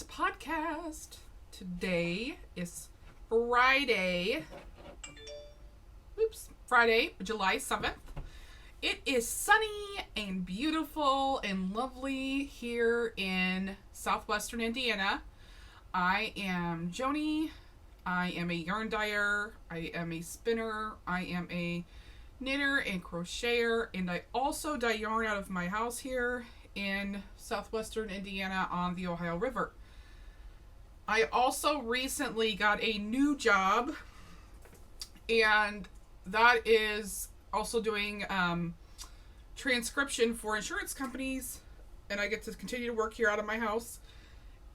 Quilts podcast. Today is Friday, July 7th. It is sunny and beautiful and lovely here in southwestern Indiana. I am Joni. I am a yarn dyer. I am a spinner. I am a knitter and crocheter, and I also dye yarn out of my house here in southwestern Indiana on the Ohio River. I also recently got a new job, and that is also doing transcription for insurance companies, and I get to continue to work here out of my house,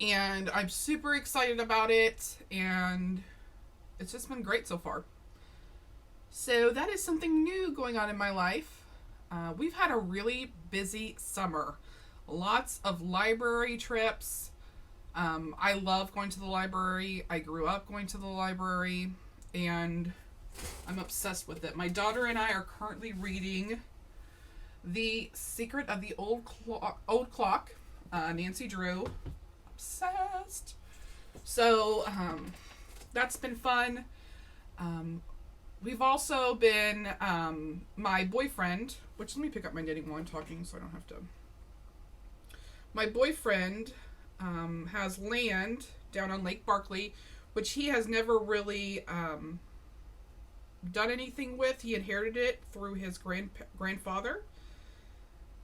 and I'm super excited about it, and it's just been great so far. So that is something new going on in my life. We've had a really busy summer. Lots of library trips. I love going to the library. I grew up going to the library, and I'm obsessed with it. My daughter and I are currently reading The Secret of the Old Clock, Nancy Drew. Obsessed. So that's been fun. We've also been, my boyfriend, which let me pick up my knitting while I'm talking so I don't have to. My boyfriend has land down on Lake Barkley, which he has never really done anything with. He inherited it through his grandfather.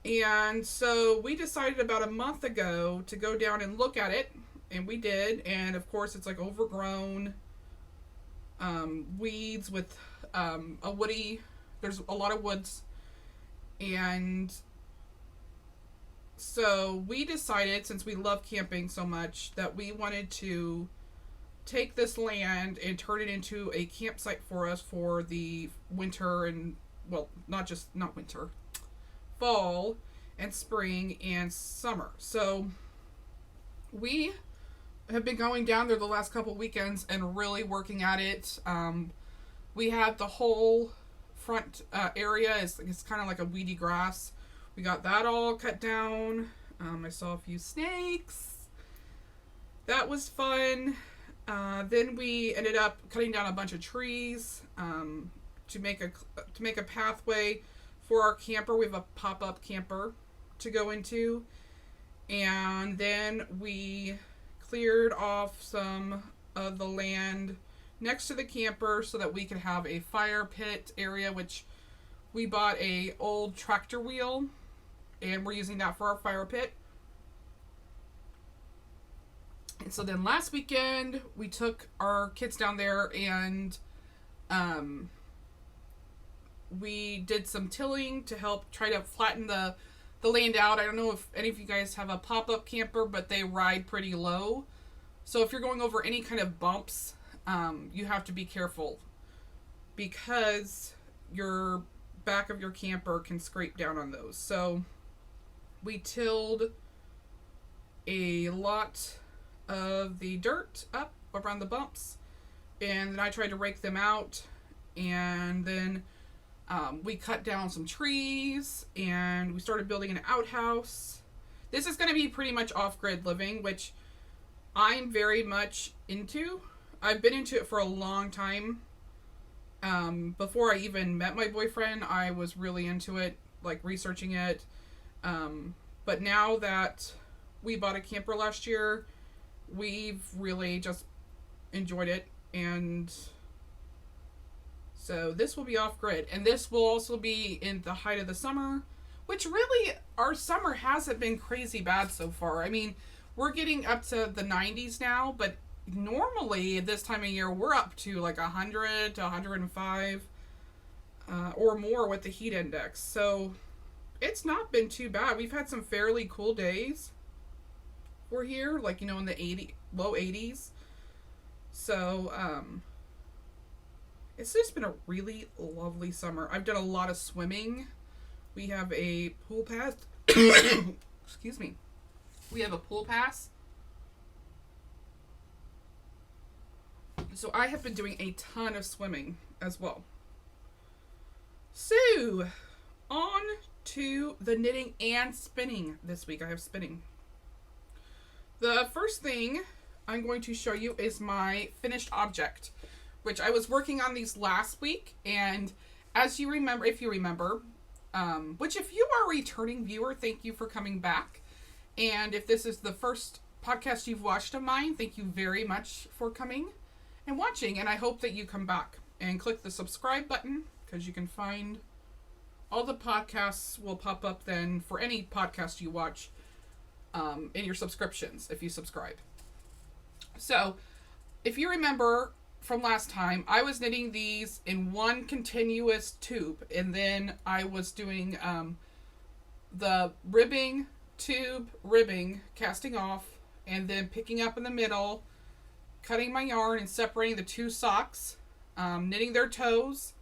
And so we decided about a month ago to go down and look at it, and we did. And of course it's like overgrown weeds with there's a lot of woods, and so we decided, since we love camping so much, that we wanted to take this land and turn it into a campsite for us for the winter and, well, not winter, fall and spring and summer. So we have been going down there the last couple weekends and really working at it. We had the whole front area. It's kind of like a weedy grass. We got that all cut down. I saw a few snakes. That was fun. Then we ended up cutting down a bunch of trees to make a pathway for our camper. We have a pop-up camper to go into, and then we cleared off some of the land next to the camper so that we could have a fire pit area, which we bought a old tractor wheel, and we're using that for our fire pit. And so then last weekend we took our kids down there, and we did some tilling to help try to flatten the land out. I don't know if any of you guys have a pop-up camper, but they ride pretty low. So if you're going over any kind of bumps, you have to be careful, because your back of your camper can scrape down on those. So we tilled a lot of the dirt up around the bumps, and then I tried to rake them out, and then we cut down some trees, and we started building an outhouse. This is going to be pretty much off-grid living, which I'm very much into. I've been into it for a long time. Before I even met my boyfriend, I was really into it, like researching it. But now that we bought a camper last year, we've really just enjoyed it. And so this will be off-grid. And this will also be in the height of the summer, which really, our summer hasn't been crazy bad so far. I mean, we're getting up to the 90s now, but normally this time of year we're up to like 100 to 105 or more with the heat index. So it's not been too bad. We've had some fairly cool days. We're here, like, in the low 80s. So it's just been a really lovely summer. I've done a lot of swimming. We have a pool pass. Excuse me. We have a pool pass. So I have been doing a ton of swimming as well. So, on to the knitting and spinning this week. I have spinning. The first thing I'm going to show you is my finished object, which I was working on these last week. And as you remember, if you remember, which if you are a returning viewer, thank you for coming back. And if this is the first podcast you've watched of mine, thank you very much for coming and watching. And I hope that you come back and click the subscribe button, because you can find all the podcasts will pop up then for any podcast you watch in your subscriptions if you subscribe. So if you remember from last time, I was knitting these in one continuous tube, and then I was doing the ribbing, tube, ribbing, casting off, and then picking up in the middle, cutting my yarn and separating the two socks, knitting their toes,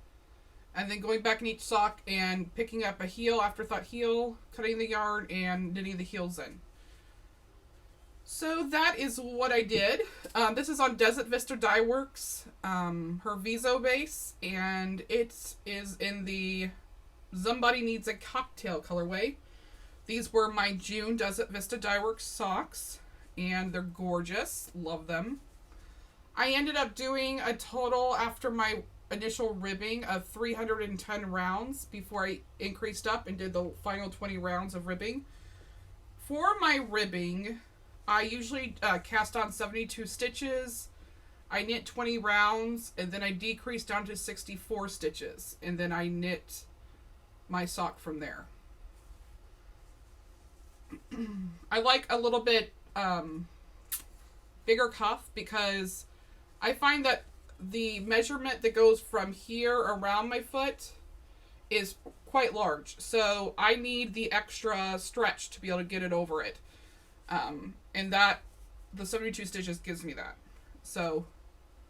and then going back in each sock and picking up a heel, afterthought heel, cutting the yarn, and knitting the heels in. So that is what I did. This is on Desert Vista Dye Works, her Viso base, and it is in the Somebody Needs a Cocktail colorway. These were my June Desert Vista Dye Works socks, and they're gorgeous. Love them. I ended up doing a total, after my initial ribbing, of 310 rounds before I increased up and did the final 20 rounds of ribbing. For my ribbing, I usually cast on 72 stitches. I knit 20 rounds, and then I decreased down to 64 stitches, and then I knit my sock from there. I like a little bit bigger cuff, because I find that the measurement that goes from here around my foot is quite large. So I need the extra stretch to be able to get it over it. And that, the 72 stitches gives me that. So,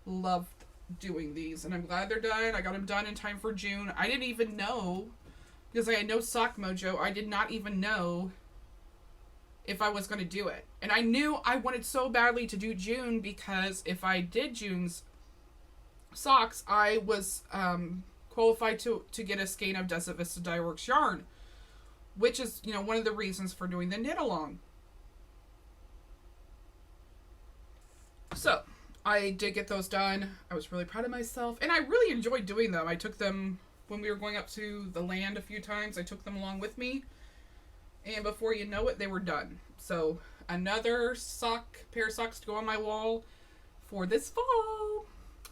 loved doing these. And I'm glad they're done. I got them done in time for June. I didn't even know, because I had no Sock Mojo, I did not even know if I was going to do it. And I knew I wanted so badly to do June, because if I did June's socks, I was qualified to get a skein of Desert Vista Dye Works yarn, which is, you know, one of the reasons for doing the knit along. So I did get those done. I was really proud of myself, and I really enjoyed doing them. I took them when we were going up to the land a few times. I took them along with me, and before you know it, they were done. So another pair of socks to go on my wall for this fall.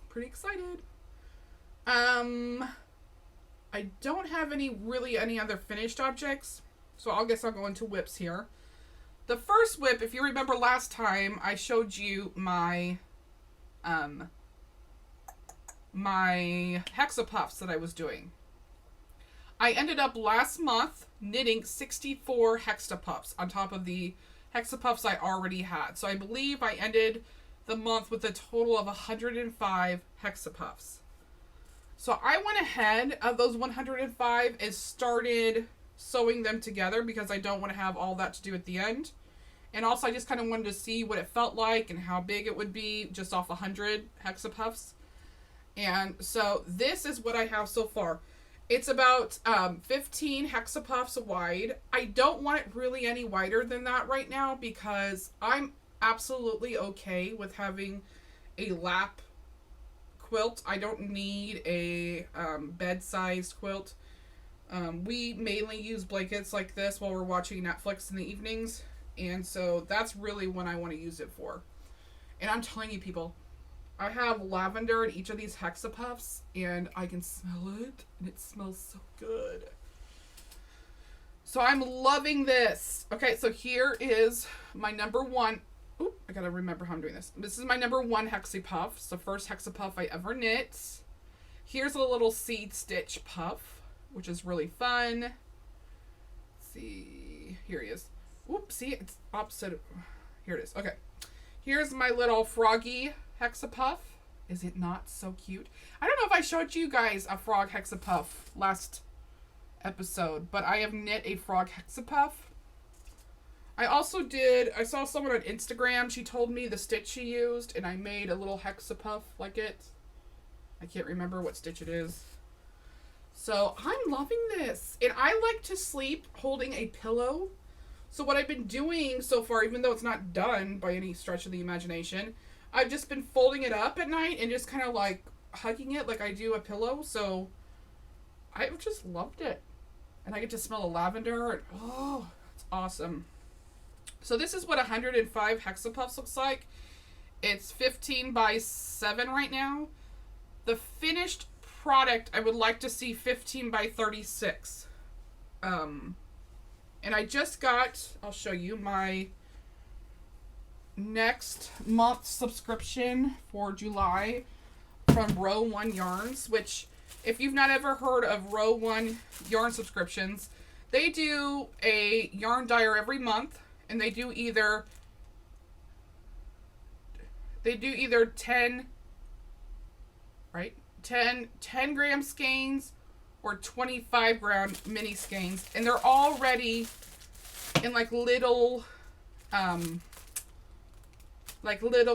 Pretty excited. I don't have any other finished objects, so I guess I'll go into whips here. The first whip, if you remember last time, I showed you my my hexapuffs that I was doing. I ended up last month knitting 64 hexapuffs on top of the hexapuffs I already had. So I believe I ended the month with a total of 105 hexapuffs. So I went ahead of those 105 and started sewing them together, because I don't want to have all that to do at the end. And also I just kind of wanted to see what it felt like and how big it would be just off 100 hexapuffs. And so this is what I have so far. It's about 15 hexapuffs wide. I don't want it really any wider than that right now, because I'm absolutely okay with having a lap quilt. I don't need a bed-sized quilt. We mainly use blankets like this while we're watching Netflix in the evenings, and so that's really what I want to use it for. And I'm telling you, people, I have lavender in each of these hexapuffs, and I can smell it, and it smells so good. So I'm loving this. Okay, so here is my number one. Oop, I gotta remember how I'm doing this. This is my number one hexapuff. It's the first hexapuff I ever knit. Here's a little seed stitch puff, which is really fun. Let's see, here he is. Oops, see, it's opposite. Here it is. Okay, here's my little froggy hexapuff. Is it not so cute? I don't know if I showed you guys a frog hexapuff last episode, but I have knit a frog hexapuff. I saw someone on Instagram, she told me the stitch she used, and I made a little hexapuff like it. I can't remember what stitch it is. So I'm loving this. And I like to sleep holding a pillow. So what I've been doing so far, even though it's not done by any stretch of the imagination, I've just been folding it up at night and just kind of like hugging it like I do a pillow. So I've just loved it. And I get to smell the lavender. And, oh, it's awesome. So this is what 105 hexapuffs looks like. It's 15 by 7 right now. The finished product, I would like to see 15 by 36. And I just got, I'll show you, my next month subscription for July from Row 1 Yarns, which, if you've not ever heard of Row 1 yarn subscriptions, they do a yarn dyer every month, and they do either 10 gram skeins or 25 gram mini skeins, and they're already in like little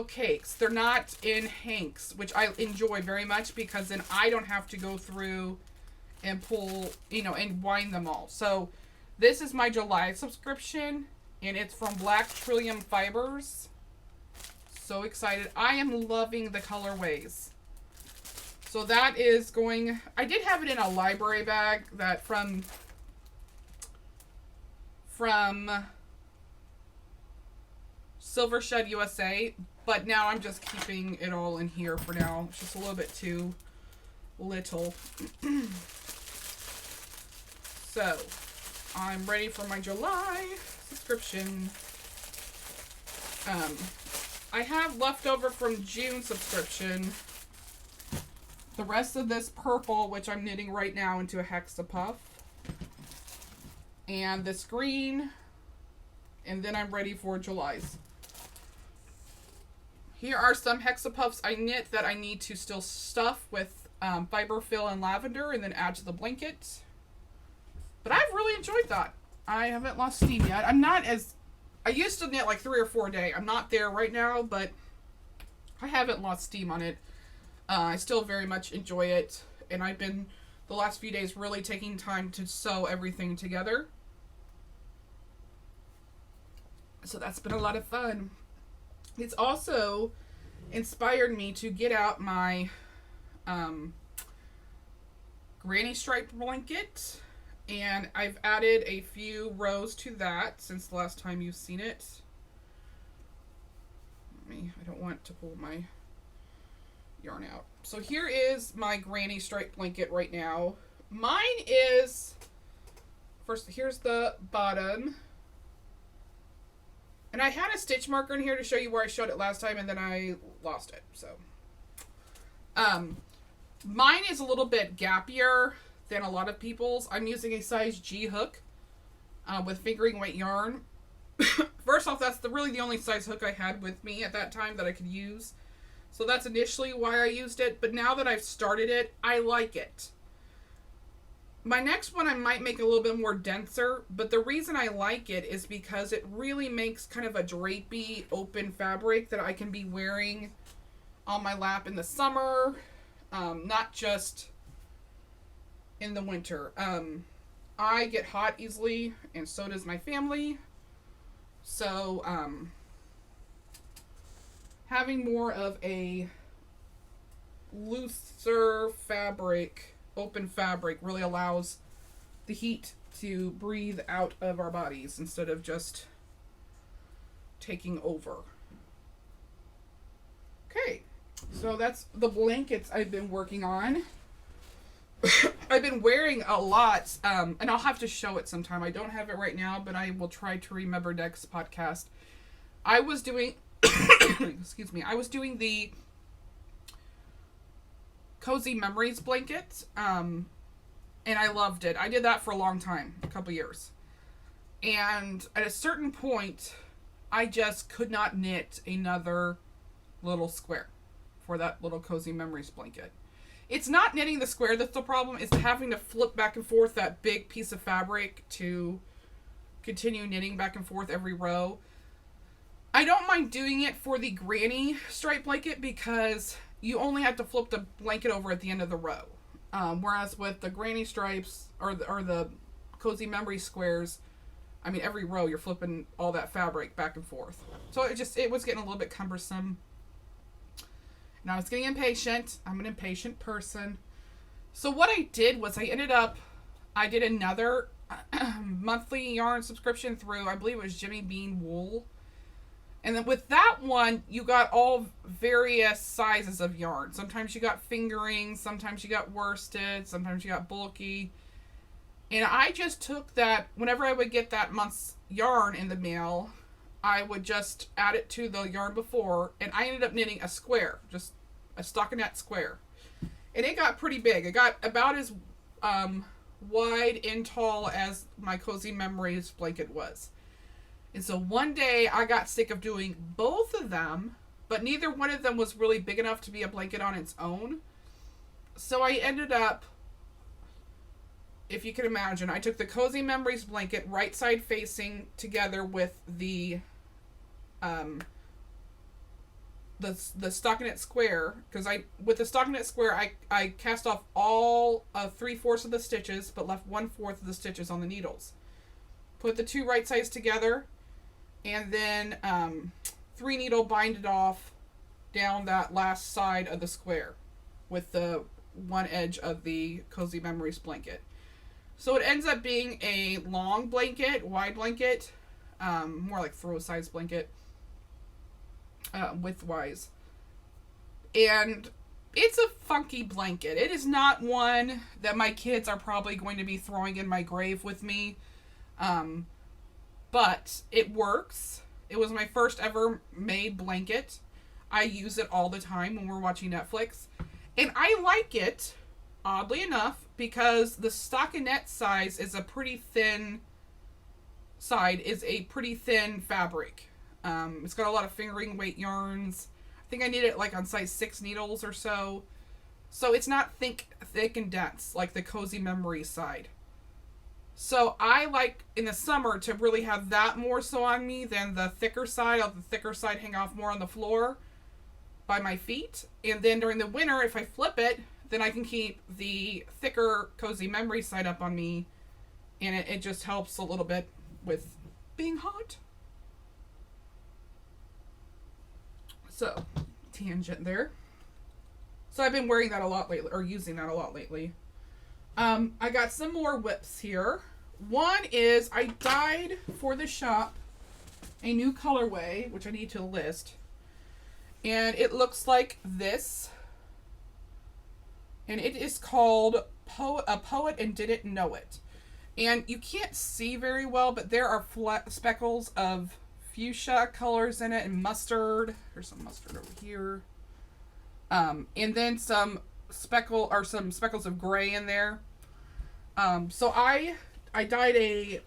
cakes. They're not in hanks, which I enjoy very much because then I don't have to go through and pull, and wind them all. So this is my July subscription, and it's from Black Trillium Fibers. So excited. I am loving the colorways. So that is going, I did have it in a library bag that from Silver Shed USA, but now I'm just keeping it all in here for now. It's just a little bit too little. So I'm ready for my July subscription. I have leftover from June subscription the rest of this purple, which I'm knitting right now into a hexapuff, and this green, and then I'm ready for July's. Here are some hexapuffs I knit that I need to still stuff with fiber fill and lavender and then add to the blanket. But I've really enjoyed that. I haven't lost steam yet. I used to knit like 3 or 4 a day. I'm not there right now, but I haven't lost steam on it. I still very much enjoy it, and I've been the last few days really taking time to sew everything together. So that's been a lot of fun. It's also inspired me to get out my granny stripe blanket, and I've added a few rows to that since the last time you've seen it. I don't want to pull my yarn out. So here is my granny stripe blanket right now. Mine is, first, here's the bottom. And I had a stitch marker in here to show you where I showed it last time, and then I lost it. So, mine is a little bit gappier than a lot of people's. I'm using a size G hook with fingering weight yarn. First off, that's really the only size hook I had with me at that time that I could use. So that's initially why I used it, but now that I've started it, I like it. My next one I might make a little bit more denser, but the reason I like it is because it really makes kind of a drapey, open fabric that I can be wearing on my lap in the summer, not just in the winter. I get hot easily, and so does my family. So, having more of a looser fabric, open fabric, really allows the heat to breathe out of our bodies instead of just taking over. Okay, so that's the blankets I've been working on. I've been wearing a lot, and I'll have to show it sometime. I don't have it right now, but I will try to remember next podcast. I was doing excuse me, I was doing the Cozy Memories blanket, and I loved it. I did that for a long time, a couple years. And at a certain point, I just could not knit another little square for that little Cozy Memories blanket. It's not knitting the square that's the problem, it's having to flip back and forth that big piece of fabric to continue knitting back and forth every row. I don't mind doing it for the granny stripe blanket because you only have to flip the blanket over at the end of the row. Whereas with the granny stripes or the Cozy Memory squares, I mean, every row you're flipping all that fabric back and forth. So it was getting a little bit cumbersome. And I was getting impatient. I'm an impatient person. So what I did was I did another monthly yarn subscription through, I believe it was Jimmy Bean Wool. And then with that one, you got all various sizes of yarn. Sometimes you got fingering, sometimes you got worsted, sometimes you got bulky. And I just took that, whenever I would get that month's yarn in the mail, I would just add it to the yarn before, and I ended up knitting a square, just a stockinette square. And it got pretty big. It got about as wide and tall as my Cozy Memories blanket was. And so one day I got sick of doing both of them, but neither one of them was really big enough to be a blanket on its own. So I ended up, if you can imagine, I took the Cozy Memories blanket right side facing together with the stockinette square, because with the stockinette square I cast off all 3/4 of the stitches but left 1/4 of the stitches on the needles. Put the two right sides together, and then 3 needle binded off down that last side of the square with the one edge of the Cozy Memories blanket. So it ends up being a long blanket, wide blanket, more like throw size blanket, width-wise. And it's a funky blanket. It is not one that my kids are probably going to be throwing in my grave with me. But it works. It was my first ever made blanket. I use it all the time when we're watching Netflix. And I like it, oddly enough, because the stockinette size is a pretty thin fabric. It's got a lot of fingering weight yarns. I think I need it like on size 6 needles or so. So it's not thick and dense like the Cozy Memories side. So I like in the summer to really have that more so on me than the thicker side. I'll let the thicker side hang off more on the floor by my feet. And then during the winter, if I flip it, then I can keep the thicker Cozy Memories side up on me. And it just helps a little bit with being hot. So, tangent there. So I've been wearing that a lot lately, or using that a lot lately. I got some more whips here. One is I dyed for the shop a new colorway, which I need to list. And it looks like this. And it is called A Poet and Didn't Know It. And you can't see very well, but there are speckles of fuchsia colors in it and mustard. There's some mustard over here. And then some speckles of gray in there. So I dyed a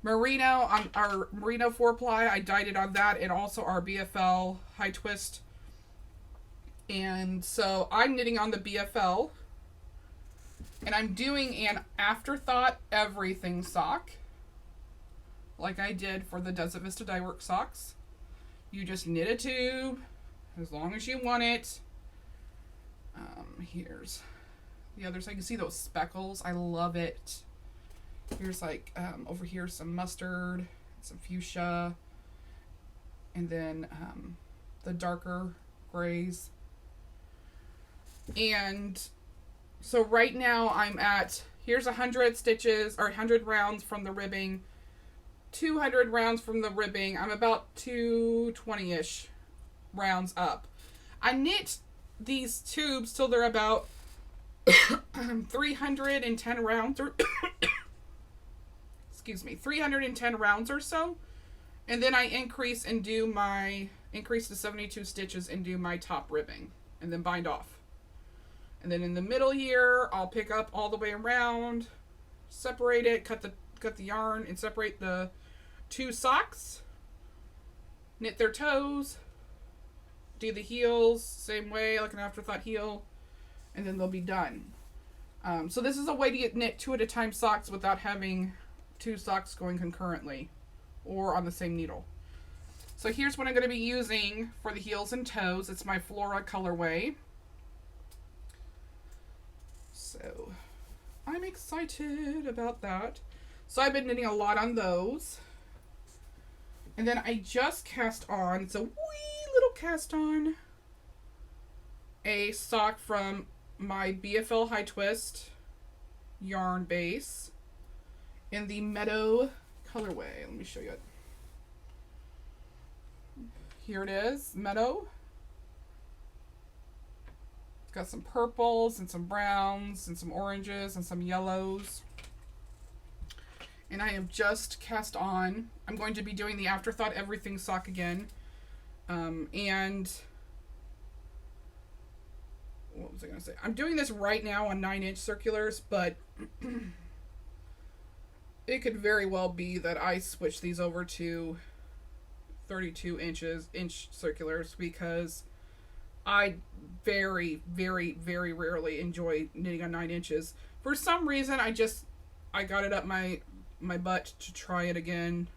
merino on our merino 4-ply. I dyed it on that, and also our BFL high twist. And so I'm knitting on the BFL, and I'm doing an afterthought everything sock, like I did for the Desert Vista Dye Work socks. You just knit a tube as long as you want it. Here's the other side. You can see those speckles. I love it. Here's like over here some mustard, some fuchsia, and then the darker grays. And so right now I'm at, here's 100 stitches, or 100 rounds from the ribbing, 200 rounds from the ribbing. I'm about 220-ish rounds up. I knit these tubes till they're about 310 rounds, or excuse me, 310 rounds or so. And then I increase to 72 stitches and do my top ribbing, and then bind off. And then in the middle here, I'll pick up all the way around, separate it, cut the yarn, and separate the 2 socks, knit their toes, do the heels, same way, like an afterthought heel, and then they'll be done. So this is a way to knit 2 at a time socks without having 2 socks going concurrently or on the same needle. So here's what I'm going to be using for the heels and toes. It's my Flora colorway. So I'm excited about that. So I've been knitting a lot on those. And then I just cast on, it's a wee little cast on, a sock from my BFL High Twist yarn base in the Meadow colorway. Let me show you it. Here it is, Meadow. It's got some purples and some browns and some oranges and some yellows. And I am just cast on. I'm going to be doing the Afterthought Everything sock again. And what was I going to say? I'm doing this right now on 9-inch circulars, but it could very well be that I switch these over to 32 inch circulars, because I very, very, very rarely enjoy knitting on 9 inches. For some reason, I got it up my butt to try it again,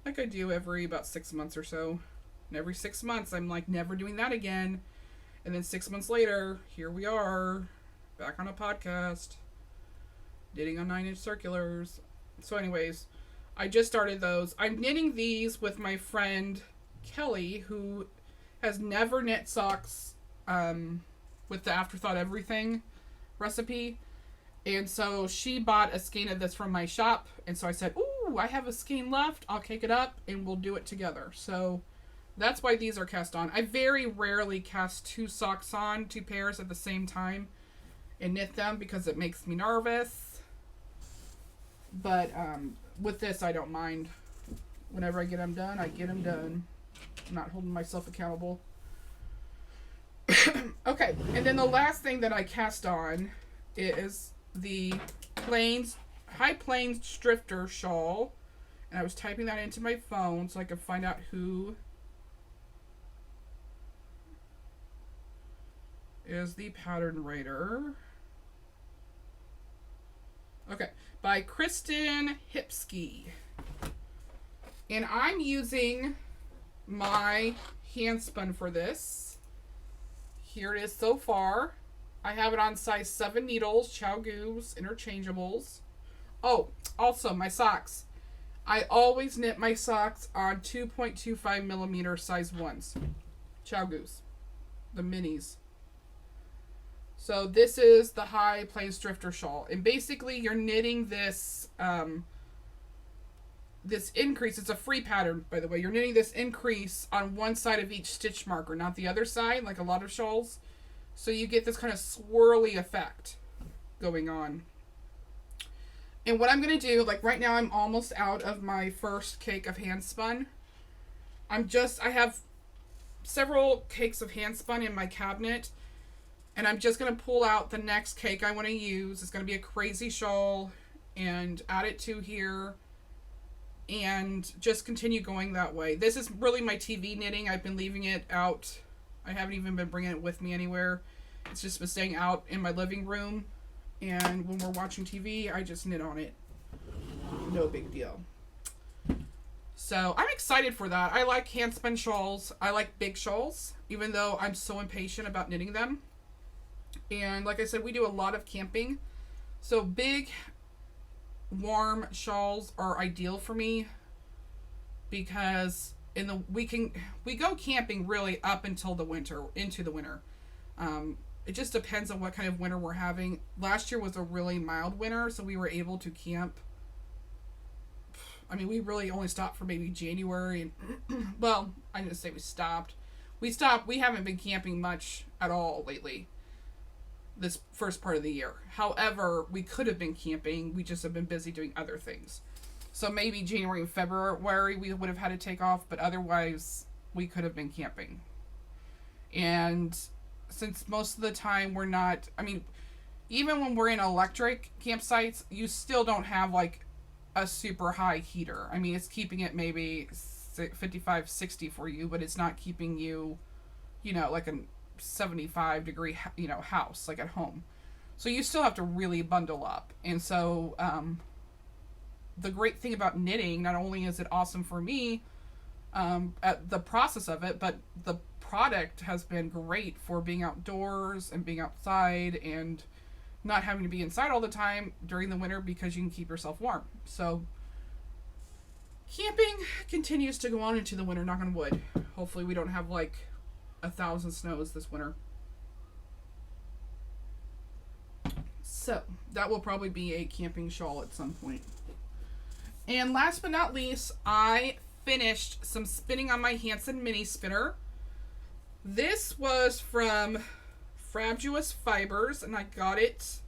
like I do every about 6 months or so. And every 6 months, I'm like, never doing that again. And then 6 months later, here we are, back on a podcast, knitting on 9-inch circulars. So anyways, I just started those. I'm knitting these with my friend Kelly, who has never knit socks with the Afterthought Everything recipe. And so she bought a skein of this from my shop. And so I said, ooh, I have a skein left. I'll cake it up and we'll do it together. So that's why these are cast on. I very rarely cast two pairs at the same time and knit them because it makes me nervous. But with this, I don't mind. Whenever I get them done, I get them done. I'm not holding myself accountable. Okay, and then the last thing that I cast on is the High Plains Drifter shawl. And I was typing that into my phone so I could find out who is the pattern writer. Okay, by Kristen Hipsky. And I'm using my hand spun for this. Here it is so far. I have it on size 7 needles, Chow Goos, interchangeables. Oh, also my socks. I always knit my socks on 2.25 millimeter size 1s. Chow Goos. The minis. So this is the High Plains Drifter shawl. And basically you're knitting this this increase. It's a free pattern, by the way. You're knitting this increase on one side of each stitch marker, not the other side, like a lot of shawls. So you get this kind of swirly effect going on. And what I'm going to do, like right now I'm almost out of my first cake of hand spun. I have several cakes of hand spun in my cabinet. And I'm just going to pull out the next cake I want to use. It's going to be a crazy shawl. And add it to here. And just continue going that way. This is really my TV knitting. I've been leaving it out. I haven't even been bringing it with me anywhere. It's just been staying out in my living room. And when we're watching TV, I just knit on it. No big deal. So I'm excited for that. I like hand spun shawls. I like big shawls, even though I'm so impatient about knitting them. And like I said, we do a lot of camping. So big, warm shawls are ideal for me because we go camping really up until the winter, into the winter. It just depends on what kind of winter we're having. Last year was a really mild winter, so we were able to camp. I mean, we really only stopped for maybe January. And well, I didn't say we stopped. We haven't been camping much at all lately. This first part of the year. However, we could have been camping. We just have been busy doing other things. So maybe January and February we would have had to take off, but otherwise we could have been camping. And since most of the time we're not, I mean, even when we're in electric campsites, you still don't have like a super high heater. I mean, it's keeping it maybe 55, 60 for you, but it's not keeping you, like a 75 degree, house, like at home. So you still have to really bundle up. And so, the great thing about knitting, not only is it awesome for me, at the process of it, but the product has been great for being outdoors and being outside and not having to be inside all the time during the winter because you can keep yourself warm. So camping continues to go on into the winter, knock on wood. Hopefully we don't have like 1,000 snows this winter. So that will probably be a camping shawl at some point. And last but not least, I finished some spinning on my Hanson mini spinner. This was from Frabuous Fibers, and I got it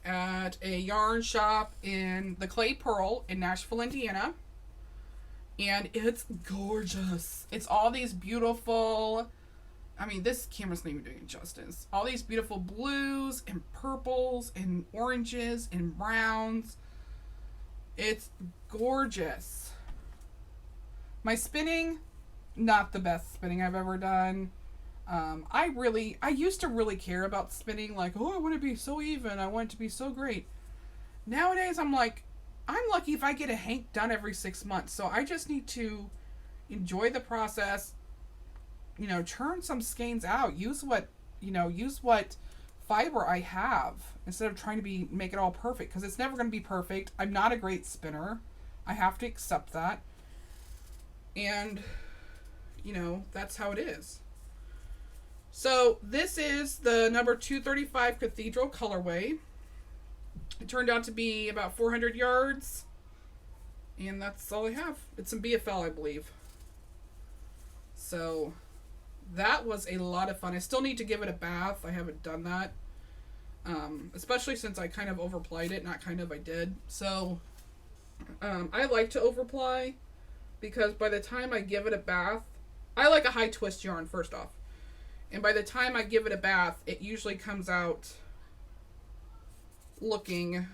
at a yarn shop in the Clay Pearl in Nashville, Indiana. And it's gorgeous. It's all these beautiful, I mean, this camera's not even doing it justice. All these beautiful blues and purples and oranges and browns. It's gorgeous. My spinning, not the best spinning I've ever done. I used to really care about spinning, like, oh, I want to be so even. I want it to be so great. Nowadays, I'm like, I'm lucky if I get a hank done every 6 months. So I just need to enjoy the process, you know, churn some skeins out, use what fiber I have instead of trying to make it all perfect, because it's never going to be perfect. I'm not a great spinner. I have to accept that. And, you know, that's how it is. So this is the number 235 Cathedral colorway. It turned out to be about 400 yards. And that's all I have. It's some BFL, I believe. So that was a lot of fun. I still need to give it a bath. I haven't done that. Especially since I kind of overplied it. Not kind of, I did. So I like to overply, because by the time I give it a bath, I like a high twist yarn first off. And by the time I give it a bath, it usually comes out looking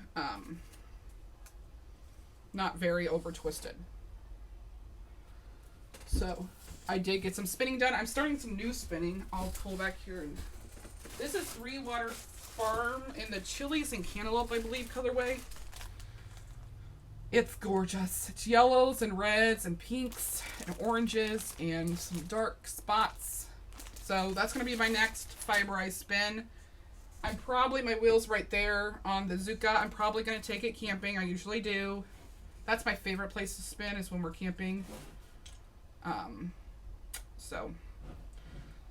not very over twisted. So I did get some spinning done. I'm starting some new spinning. I'll pull back here. And this is Three Water Farm in the Chilies and Cantaloupe, I believe, colorway. It's gorgeous. It's yellows and reds and pinks and oranges and some dark spots. So that's going to be my next fiber I spin. My wheel's right there on the Zuka. I'm probably going to take it camping. I usually do. That's my favorite place to spin, is when we're camping. So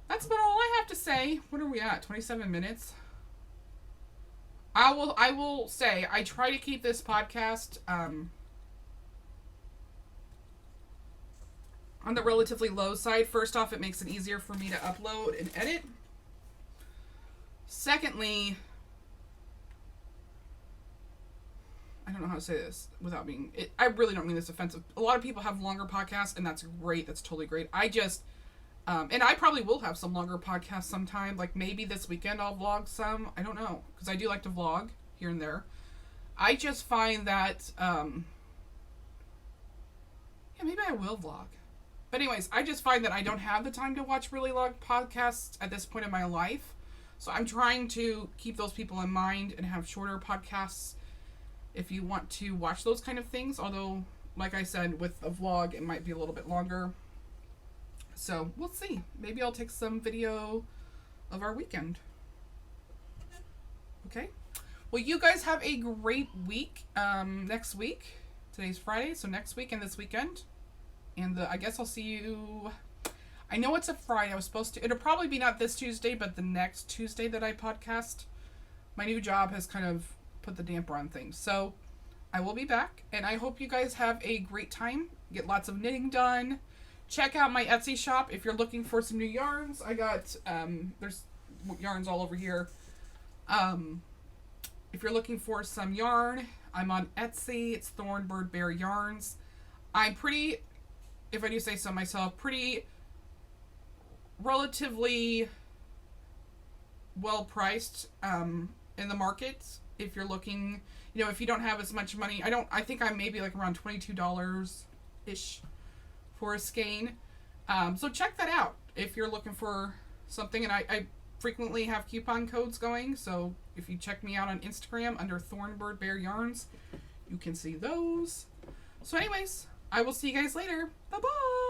that's about all I have to say. What are we at? 27 minutes. I will say I try to keep this podcast on the relatively low side. First off, it makes it easier for me to upload and edit. Secondly, I don't know how to say this without being... I really don't mean this offensive. A lot of people have longer podcasts, and that's great. That's totally great. I just... and I probably will have some longer podcasts sometime. Like, maybe this weekend I'll vlog some. I don't know. Because I do like to vlog here and there. I just find that... yeah, maybe I will vlog. But anyways, I just find that I don't have the time to watch really long podcasts at this point in my life. So I'm trying to keep those people in mind and have shorter podcasts if you want to watch those kind of things. Although, like I said, with a vlog, it might be a little bit longer. So we'll see. Maybe I'll take some video of our weekend. Okay. Well, you guys have a great week next week. Today's Friday, so next week and this weekend. And I guess I'll see you... I know it's a Friday. I was supposed to... It'll probably be not this Tuesday, but the next Tuesday that I podcast. My new job has kind of put the damper on things. So I will be back. And I hope you guys have a great time. Get lots of knitting done. Check out my Etsy shop if you're looking for some new yarns. I got... there's yarns all over here. If you're looking for some yarn, I'm on Etsy. It's Thornbird Bear Yarns. I'm pretty... If I do say so myself, pretty... relatively well priced in the market. If you're looking, you know, if you don't have as much money, I think I'm maybe like around $22 ish for a skein. So check that out if you're looking for something. And I frequently have coupon codes going, so if you check me out on Instagram under Thornbird Bear Yarns, you can see those. So anyways, I will see you guys later. Bye bye.